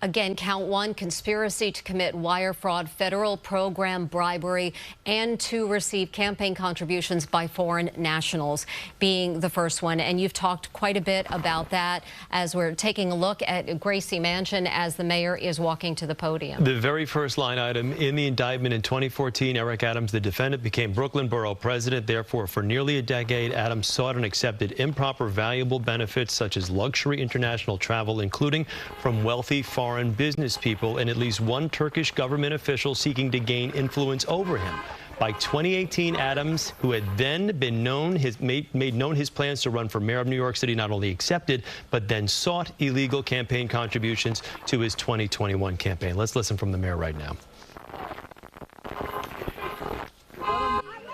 Again, count one, conspiracy to commit wire fraud, federal program bribery, and to receive campaign contributions by foreign nationals being the first one. And you've talked quite a bit about that as we're taking a look at Gracie Mansion as the mayor is walking to the podium. The very first line item in the indictment in 2014, Eric Adams, the defendant, became Brooklyn Borough president. Therefore, for nearly a decade, Adams sought and accepted improper valuable benefits such as luxury international travel, including from wealthy foreign business people and at least one Turkish government official seeking to gain influence over him. By 2018, Adams, who had then been made known his plans to run for mayor of New York City, not only accepted, but then sought illegal campaign contributions to his 2021 campaign. Let's listen from the mayor right now.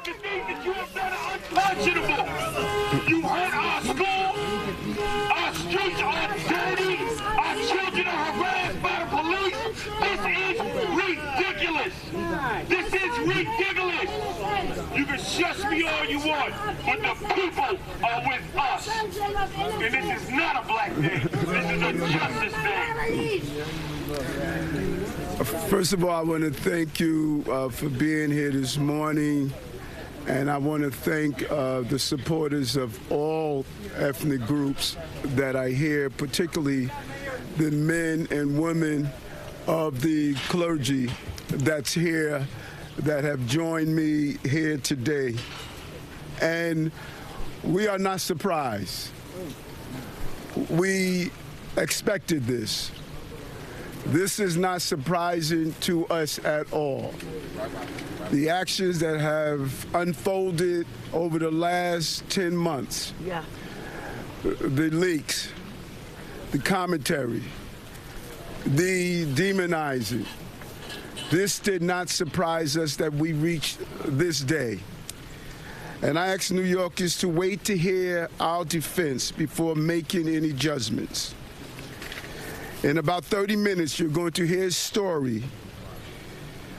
The things that you have done are unconscionable. You hurt our schools, our streets are dirty, our children are harassed by the police. This is ridiculous. This is ridiculous. You can shush me all you want, but the people are with us. And this is not a black day. This is a justice day. First of all, I want to thank you for being here this morning. And I want to thank the supporters of all ethnic groups that are here, particularly the men and women of the clergy that's here, that have joined me here today. And we are not surprised. We expected this. This is not surprising to us at all. The actions that have unfolded over the last 10 months, the leaks, the commentary, the demonizing, this did not surprise us that we reached this day. And I ask New Yorkers to wait to hear our defense before making any judgments. In about 30 minutes, you're going to hear a story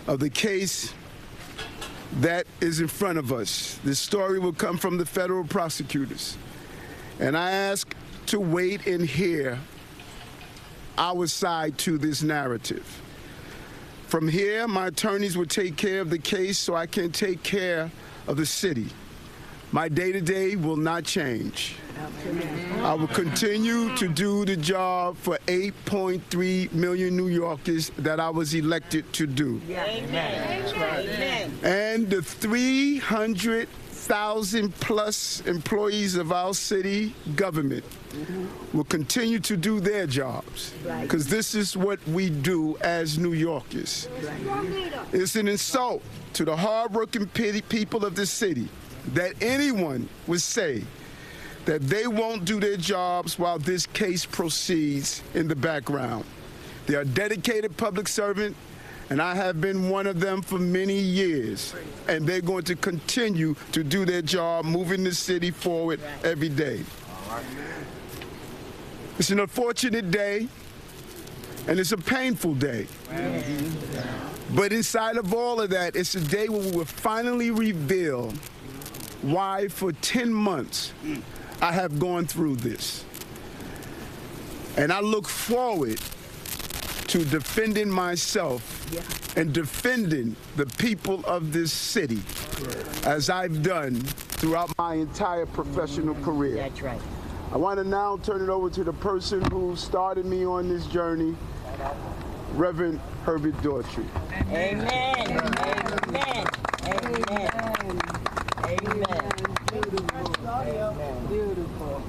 of the case that is in front of us. This story will come from the federal prosecutors. And I ask to wait and hear our side to this narrative. From here, my attorneys will take care of the case so I can take care of the city. My day-to-day will not change. I will continue to do the job for 8.3 million New Yorkers that I was elected to do. Amen. And the 300,000 plus employees of our city government will continue to do their jobs, because this is what we do as New Yorkers. It's an insult to the hardworking people of this city that anyone would say that they won't do their jobs while this case proceeds in the background. They are dedicated public servants, and I have been one of them for many years. And they're going to continue to do their job, moving the city forward every day. It's an unfortunate day, and it's a painful day. But inside of all of that, it's a day where we will finally reveal why for 10 months I have gone through this. And I look forward to defending myself and defending the people of this city as I've done throughout my entire professional career. That's right. I want to now turn it over to the person who started me on this journey, Reverend Herbert Daughtry. Amen. Amen. Amen. Amen. Beautiful.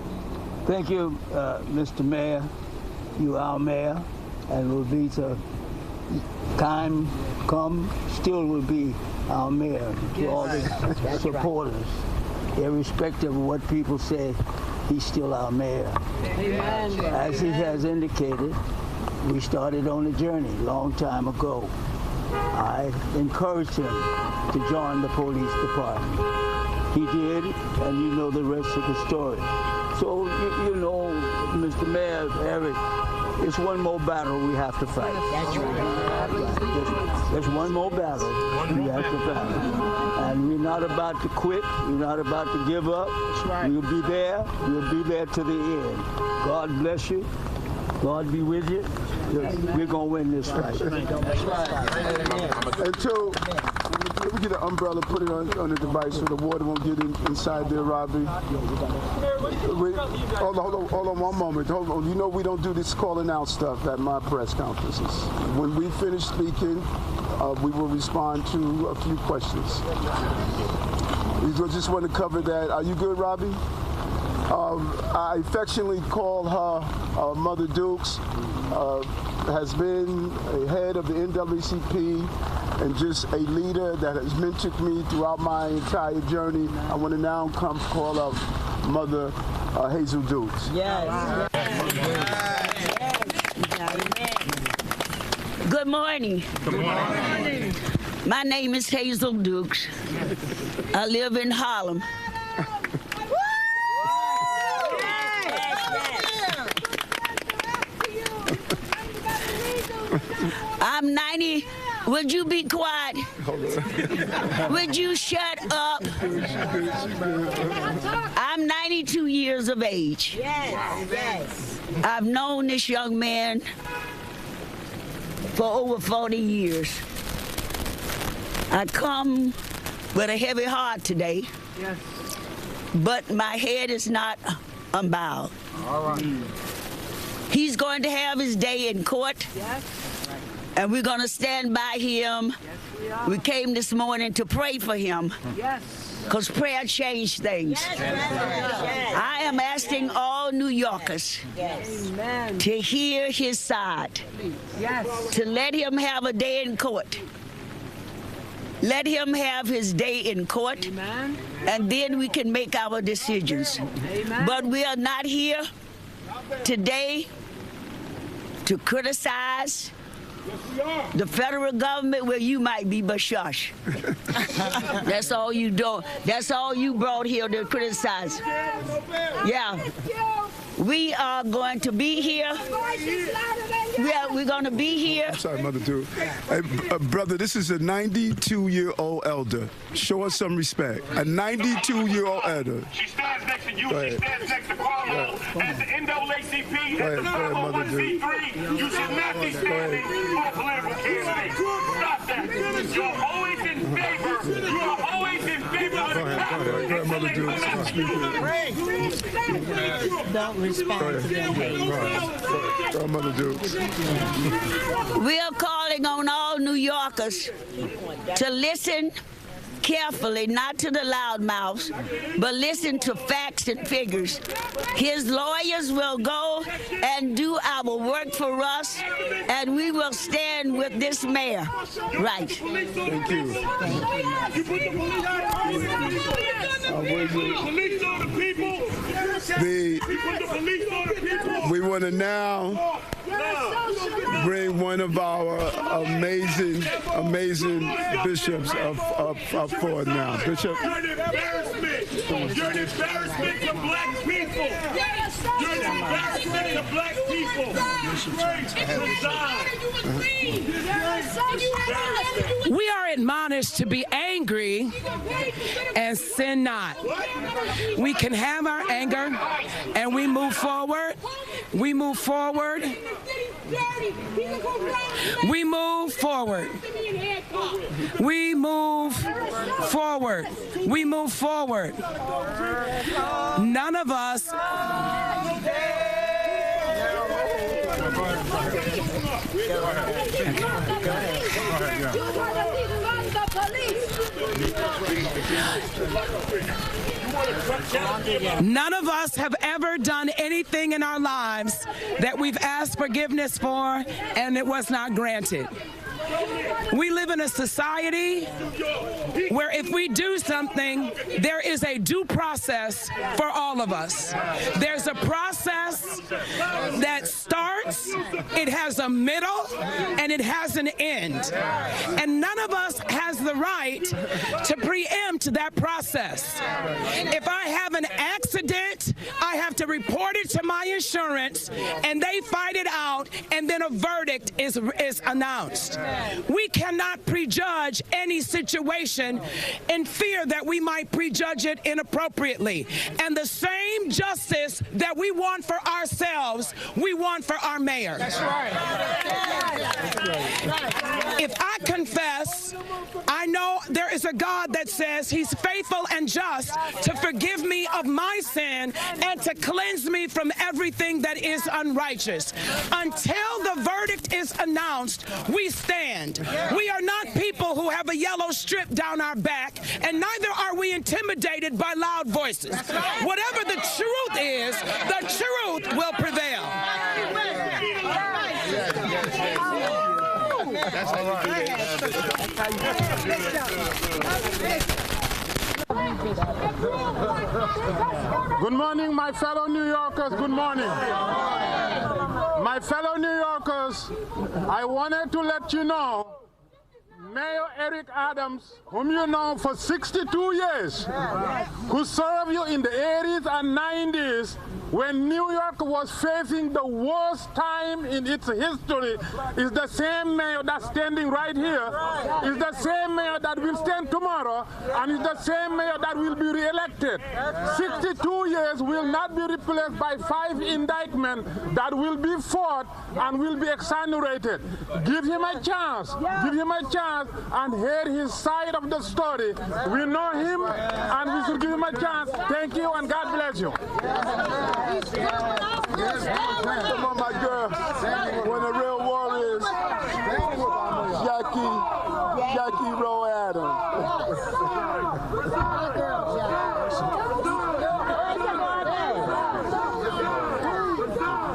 Thank you, Mr. Mayor. You are our mayor, and will be to time come, still will be our mayor to all the supporters. Irrespective of what people say, he's still our mayor. Amen. As he has indicated, we started on a journey a long time ago. I encouraged him to join the police department. He did, and you know the rest of the story. So, you know, Mr. Mayor, Eric, it's one more battle we have to fight. That's right. There's one more battle we have to fight. And we're not about to quit. We're not about to give up. Right. We'll be there. We'll be there to the end. God bless you. God be with you. We're going to win this fight. And two, let me get an umbrella, put it on the device so the water won't get inside there, Robbie. Hold on one moment. Hold on. You know we don't do this calling out stuff at my press conferences. When we finish speaking, we will respond to a few questions. We just want to cover that. Are you good, Robbie? I affectionately call her Mother Dukes. Has been a head of the NAACP and just a leader that has mentored me throughout my entire journey. I want to now come call her Mother Hazel Dukes. Yes. Good morning. Good morning. My name is Hazel Dukes. I live in Harlem. I'm 90. Would you be quiet? Would you shut up? I'm 92 years of age. Yes. I've known this young man for over 40 years. I come with a heavy heart today, but my head is not unbowed. All right. He's going to have his day in court. And we're going to stand by him. We came this morning to pray for him. Because prayer changed things. I am asking all New Yorkers to hear his side. To let him have a day in court. Let him have his day in court. And then we can make our decisions. But we are not here today to criticize the federal government where you might be, but shush. That's all you do. That's all you brought here to criticize. Yeah. We are going to be here. We're going to be here. I'm sorry, Mother Duke. Hey, brother, this is a 92-year-old elder. Show us some respect. A 92-year-old elder. She stands next to you. She stands next to Carlo. As the NAACP, as the 501c3, you should not be standing for a political candidate. Stop that. You're always in favor. You are always in favor of the power. Go ahead, Mother Duke. Don't respond to them. Go ahead, Mother Duke. We are calling on all New Yorkers to listen carefully, not to the loudmouths, but listen to facts and figures. His lawyers will go and do our work for us, and we will stand with this mayor. Right. Thank you. We want to now bring one of our amazing bishops up forward now. Bishop. You're an embarrassment. You're an embarrassment to black people. You're an embarrassment to black people. We are admonished to be angry and sin not. We can have our anger and we move forward. We move forward. We move forward. We move forward. We move forward. None of us. None of us have ever done anything in our lives that we've asked forgiveness for and it was not granted. We live in a society where if we do something, there is a due process for all of us. There's a process that starts, it has a middle, and it has an end. And none of us has the right to preempt that process. If I have an accident, I have to report it to my insurance, and they fight it out, and then a verdict is announced. We cannot prejudge any situation in fear that we might prejudge it inappropriately. And the same justice that we want for ourselves, we want for our mayor. That's right. If I confess, I know there is a God that says he's faithful and just to forgive me of my sin and to cleanse me from everything that is unrighteous. Until the verdict is announced, we stand. We are not people who have a yellow strip down our back, and neither are we intimidated by loud voices. Whatever the truth is, the truth will prevail. That's all right. Good morning, my fellow New Yorkers. Good morning. My fellow New Yorkers, I wanted to let you know Mayor Eric Adams, whom you know for 62 years, who served you in the 80s and 90s when New York was facing the worst time in its history, is the same mayor that's standing right here, is the same mayor that will stand tomorrow, and is the same mayor that will be re-elected. 62 years will not be replaced by 5 indictments that will be fought and will be exonerated. Give him a chance. Give him a chance and hear his side of the story. We know him and we should give him a chance. Thank you and God bless you. Come on, my girl. When the real war is Jackie Rowe Adams.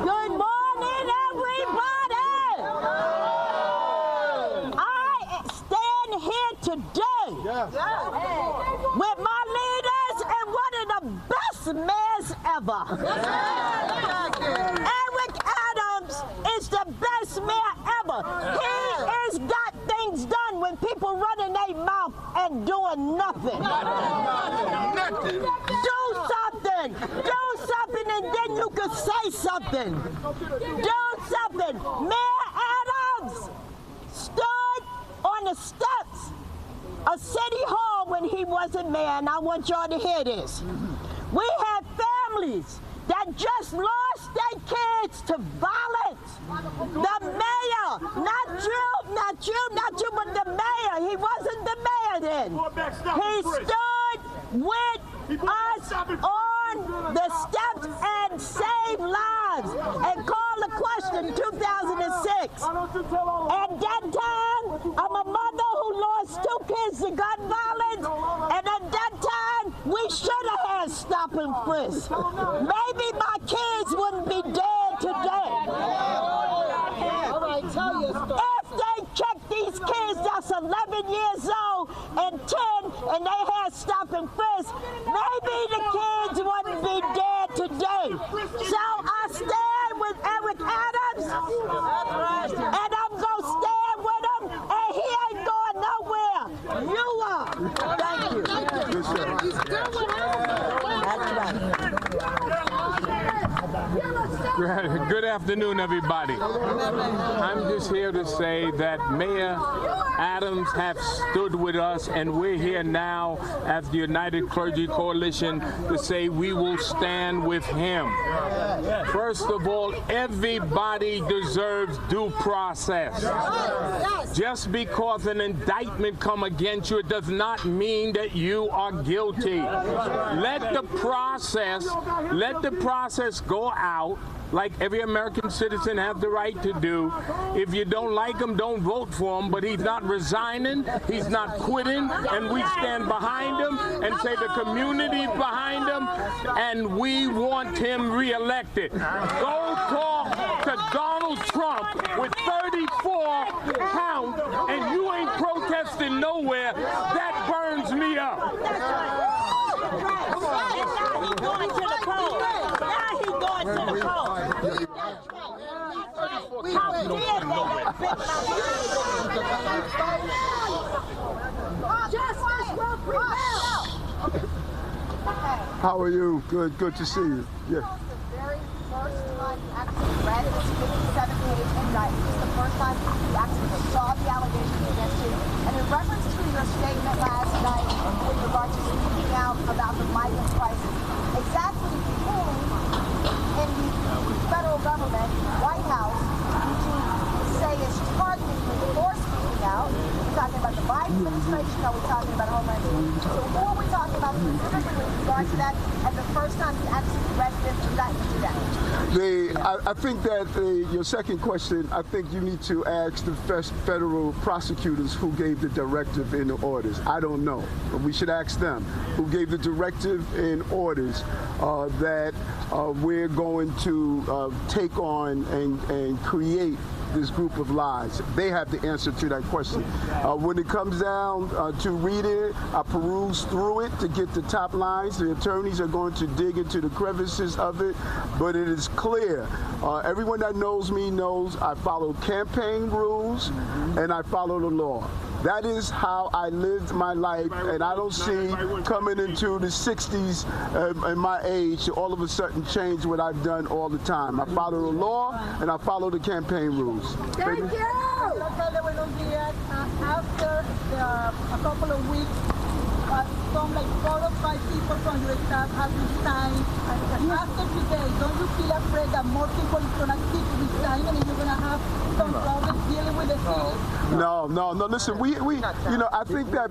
Good morning, everybody. I stand here today with my leaders and one of the best mayors ever. Eric Adams is the best mayor ever. He has got things done when people running their mouth and doing nothing. Do something. Do something and then you can say something. Do something. Mayor Adams stood on the steps of City Hall when he wasn't mayor, and I want y'all to hear this. We have families that just lost their kids to violence. The mayor, not you, but the mayor. He wasn't the mayor then. He stood with us on the steps and saved lives and called the question 2006. At that time, I'm a mother who lost 2 kids to gun violence, and at that time, we should have had stop and frisk. Maybe my kids wouldn't be dead today. If they checked these kids that's 11 years old and 10 and they had stop and frisk, maybe the kids wouldn't be dead today. So I stand with Eric Adams and I'm going to stand with him, and he ain't going nowhere. You are. Thank you. Good afternoon, everybody. I'm just here to say that Mayor Adams has stood with us, and we're here now as the United Clergy Coalition to say we will stand with him. First of all, everybody deserves due process. Just because an indictment come against you, it does not mean that you are guilty. Let the process go out like every American citizen has the right to do. If you don't like him, don't vote for him, but he's not resigning, he's not quitting, and we stand behind him and say the community's behind him, and we want him reelected. Go talk to Donald Trump with 34 counts, and you ain't protesting nowhere. That burns me up. Going to the polls. Now he's going to the polls. Justice will prevail. How are you? Good to see you. Yeah. The very first time actually read this 57-page indictment. It's the first time you actually saw the allegations against you. And in reference to your statement last night with regard to speaking out about the migrant crisis, exactly whom in the federal government, White House, would you say is targeting you for speaking out? We're talking about the Biden administration, or we're talking about Homeland Security? So who are we talking about specifically with regard to that, and the first time you actually read this indictment today? I think that your second question, I think you need to ask the federal prosecutors who gave the directive in the orders. I don't know. But we should ask them who gave the directive in orders that we're going to take on and create this group of lies. They have the answer to that question. When it comes down to reading it, I peruse through it to get the top lines. The attorneys are going to dig into the crevices of it, but it is clear. Everyone that knows me knows I follow campaign rules and I follow the law. That is how I lived my life, and I don't see coming into the 60s and my age to all of a sudden change what I've done all the time. I follow the law and I follow the campaign rules. Thank you! After a couple of weeks, some like 4 or 5 people from your staff have resigned. After today, don't you feel afraid that more people are going to keep resigning and you're going to have some problems dealing with the city? No. Listen, we I think that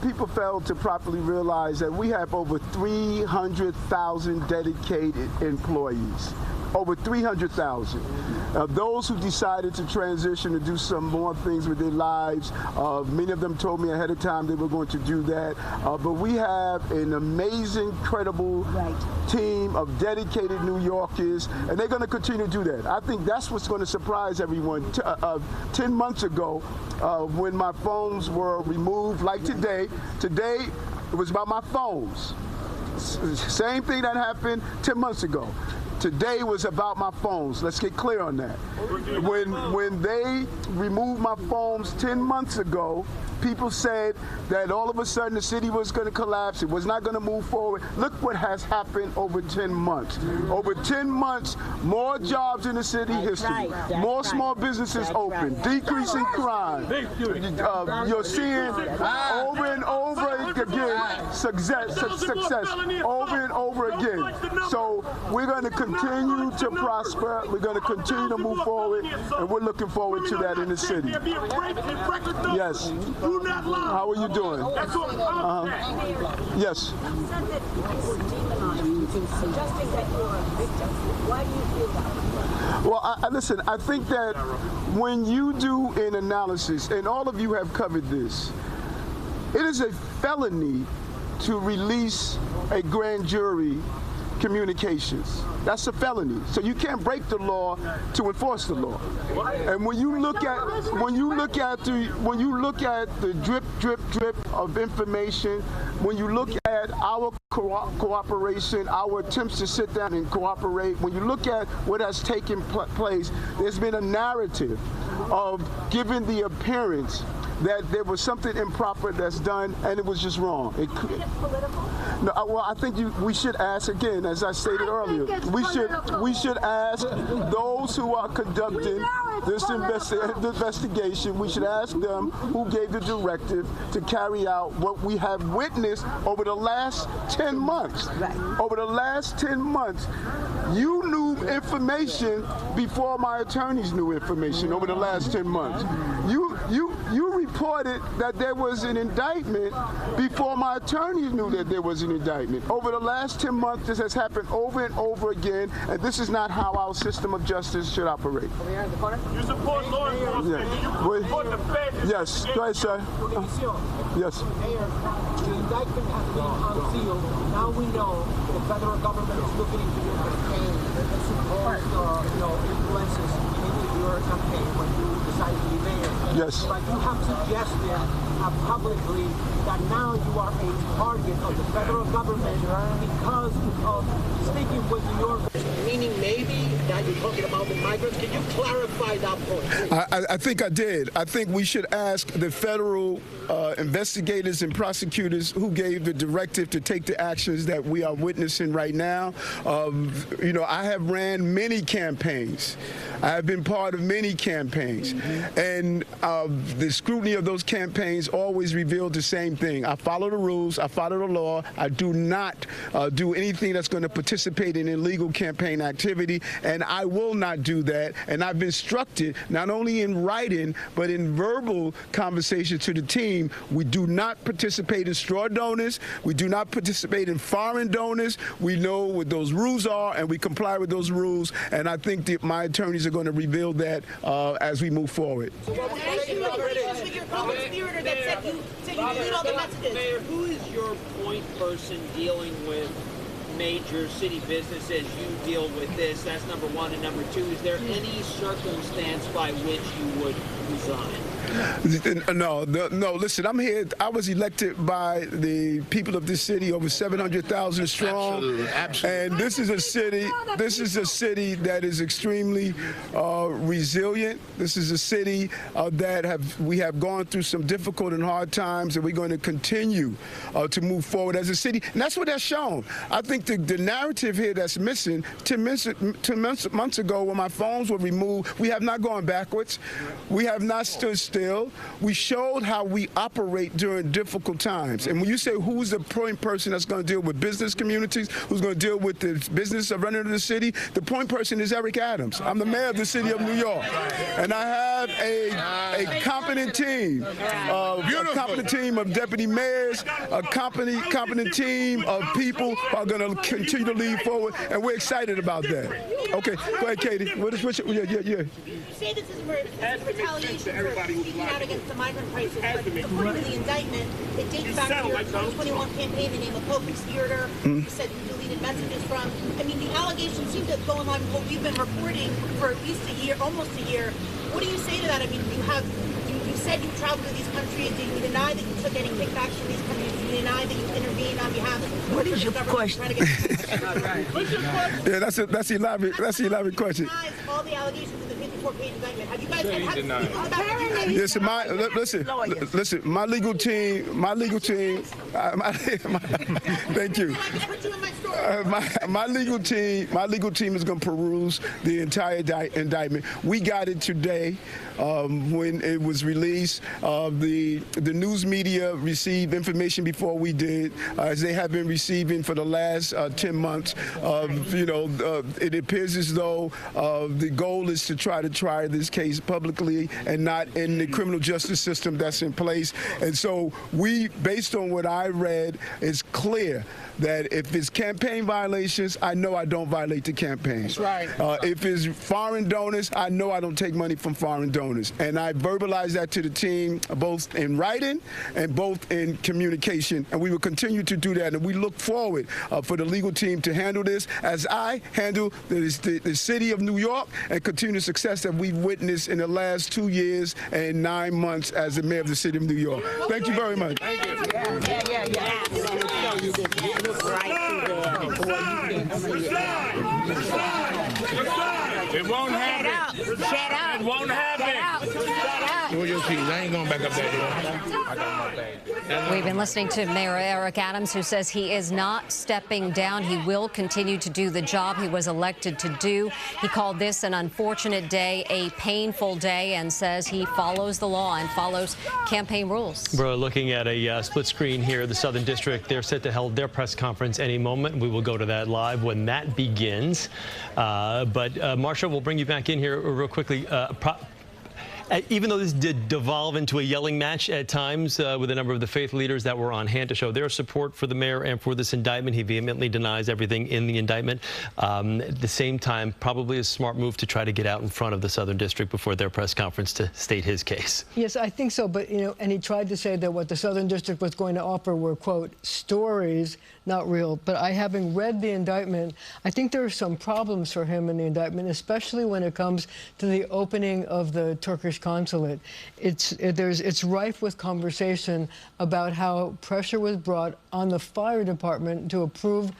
people fail to properly realize that we have over 300,000 dedicated employees. Over 300,000. Those who decided to transition to do some more things with their lives, many of them told me ahead of time they were going to do that. But we have an amazing, credible team of dedicated New Yorkers, and they're going to continue to do that. I think that's what's going to surprise everyone. 10 months ago, when my phones were removed, like today it was about my phones. Same thing that happened 10 months ago. Today was about my phones. Let's get clear on that. When they removed my phones 10 months ago, people said that all of a sudden the city was going to collapse. It was not going to move forward. Look what has happened over 10 months. Over 10 months, more jobs in the city history, more small businesses open, decreasing crime. You're seeing over and over again success over and over again. So we're going to continue to prosper. We're going to continue to move forward, and we're looking forward to that in the city. Yes. How are you doing? Yes. Well, listen, I think that when you do an analysis, and all of you have covered this, it is a felony to release a grand jury communications. That's a felony. So you can't break the law to enforce the law. And when you look at the drip of information, when you look at our cooperation, our attempts to sit down and cooperate, when you look at what has taken place, there's been a narrative of giving the appearance that there was something improper that's done, and it was just wrong. It's political? No, well, I think we should ask again, as I stated earlier. We should ask those who are conducting this investigation. We should ask them who gave the directive to carry out what we have witnessed over the last 10 months. Over the last 10 months, you knew information before my attorneys knew information over the last 10 months. You reported that there was an indictment before my attorneys knew that there was an indictment. Over the last 10 months, this has happened over and over again, and this is not how our system of justice should operate. You support law enforcement. You support the Fed. Yes. Go ahead, sir. Yes. Mayor, the indictment has been unsealed. Now we know the federal government is looking into your campaign and supposed influences in your campaign when you decided to be mayor. Yes. But you have suggested publicly that now you are a target of the federal government because of sticking with New York. Meaning maybe that you're talking about the migrants. Can you clarify that point? I think I did. I think we should ask the federal investigators and prosecutors who gave the directive to take the actions that we are witnessing right now. You know, I have ran many campaigns. I have been part of many campaigns. And the scrutiny of those campaigns always revealed the same thing. I follow the rules. I follow the law. I do not do anything that's going to participate in illegal campaign activity, and I will not do that. And I've instructed, not only in writing, but in verbal conversation to the team, we do not participate in straw donors. We do not participate in foreign donors. We know what those rules are, and we comply with those rules. And I think that my attorneys are going to reveal that as we move forward. Mayor, who is your point person dealing with major city businesses? You deal with this. That's number one. And number two, is there any circumstance by which you would resign? No. Listen, I'm here. I was elected by the people of this city, over 700,000 strong. Absolutely. And this is a city. This is a city that is extremely resilient. This is a city that we have gone through some difficult and hard times, and we're going to continue to move forward as a city. And that's what that's shown. I think the narrative here that's missing. 10 months ago, when my phones were removed, we have not gone backwards. We have not stood still. We showed how we operate during difficult times. And when you say who's the point person that's going to deal with business communities, who's going to deal with the business of running the city, the point person is Eric Adams. I'm the mayor of the city of New York. And I have a competent team, a competent team of deputy mayors, a competent team of people who are going to continue to lead forward, and we're excited about that. Okay, go ahead, Katie. You say this is retaliation for speaking out against the migrant crisis, but according to the indictment, it dates back to your 2021 campaign, the name of co-conspirator. You said you deleted messages from. I mean, the allegations seem to go in line with what we've been reporting for at least a year, almost a year. What do you say to that? I mean, you said you traveled to these countries. Do you deny that you took any kickbacks from these countries? Do you deny that you intervened on behalf of What is your question? Yeah, that's an elaborate question. All the allegations in the 54-page indictment. Have you guys had listen, my legal team, thank you. My legal team is going to peruse the entire indictment. We got it today when it was released. The news media received information before we did, as they have been receiving for the last 10 months. It appears as though the goal is to try this case publicly and not in the criminal justice system that's in place. And so based on what I read, it's clear that if it's campaign violations, I know I don't violate the campaign. That's right. If it's foreign donors, I know I don't take money from foreign donors. And I verbalize that to the team, both in writing and both in communication. And we will continue to do that. And we look forward for the legal team to handle this as I handle the city of New York and continue the success that we've witnessed in the last 2 years and 9 months as the mayor of the city of New York. Thank you very much. Thank you. It won't happen. Shut up. It won't happen. I ain't going back up there. We've been listening to Mayor Eric Adams, who says he is not stepping down. He will continue to do the job he was elected to do. He called this an unfortunate day, a painful day, and says he follows the law and follows campaign rules. We're looking at a split screen here. The Southern District, they're set to hold their press conference any moment. We will go to that live when that begins. But Marsha, we'll bring you back in here real quickly. Even though this did devolve into a yelling match at times with a number of the faith leaders that were on hand to show their support for the mayor and for this indictment, he vehemently denies everything in the indictment. At the same time, probably a smart move to try to get out in front of the Southern District before their press conference to state his case. Yes, I think so. But, and he tried to say that what the Southern District was going to offer were, quote, stories, not real. But having read the indictment, I think there are some problems for him in the indictment, especially when it comes to the opening of the Turkish Turkish consulate. It's rife with conversation about how pressure was brought on the fire department to approve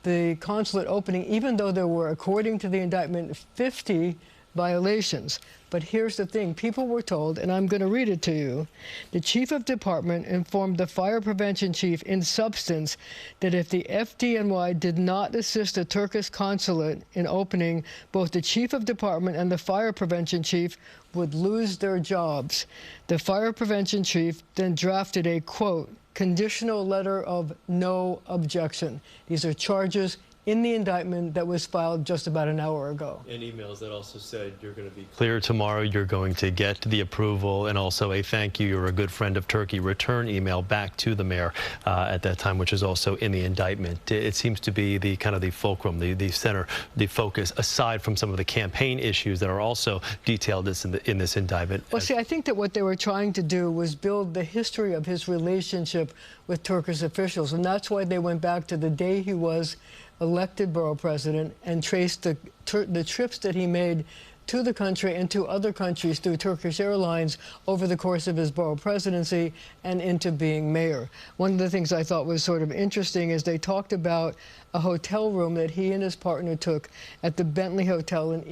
the consulate opening, even though there were, according to the indictment, 50 violations. But here's the thing. People were told, and I'm going to read it to you, the chief of department informed the fire prevention chief in substance that if the FDNY did not assist the Turkish consulate in opening, both the chief of department and the fire prevention chief would lose their jobs. The fire prevention chief then drafted a, quote, conditional letter of no objection. These are charges in the indictment that was filed just about an hour ago. And emails that also said you're going to be clear tomorrow, you're going to get the approval, and also a thank you, you're a good friend of Turkey return email back to the mayor at that time, which is also in the indictment. It seems to be the kind of the fulcrum, the center, the focus, aside from some of the campaign issues that are also detailed in this indictment. Well, see, I think that what they were trying to do was build the history of his relationship with Turkish officials, and that's why they went back to the day he was elected borough president and traced the trips that he made to the country and to other countries through Turkish Airlines over the course of his borough presidency and into being mayor. One of the things I thought was sort of interesting is they talked about a hotel room that he and his partner took at the Bentley Hotel in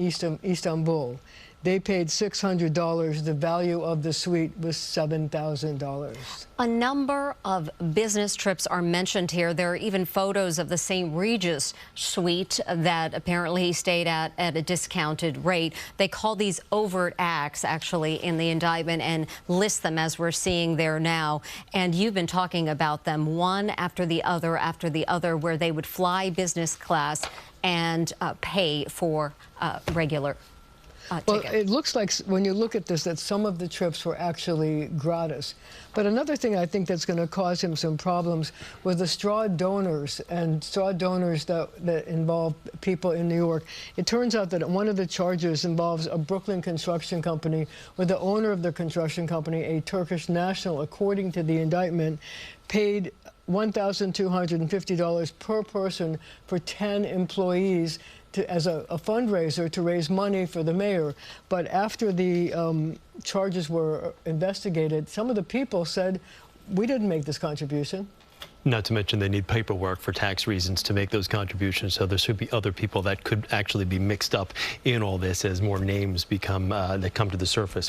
Istanbul. They paid $600. The value of the suite was $7,000. A number of business trips are mentioned here. There are even photos of the St. Regis suite that apparently he stayed at a discounted rate. They call these overt acts, actually, in the indictment and list them as we're seeing there now. And you've been talking about them one after the other, where they would fly business class and pay for regular well, it looks like when you look at this that some of the trips were actually gratis. But another thing I think that's going to cause him some problems was the straw donors that involve people in New York. It turns out that one of the charges involves a Brooklyn construction company where the owner of the construction company, a Turkish national, according to the indictment, paid $1,250 per person for 10 employees as a fundraiser to raise money for the mayor. But after the charges were investigated, some of the people said, we didn't make this contribution. Not to mention they need paperwork for tax reasons to make those contributions, so there should be other people that could actually be mixed up in all this as more names become that come to the surface.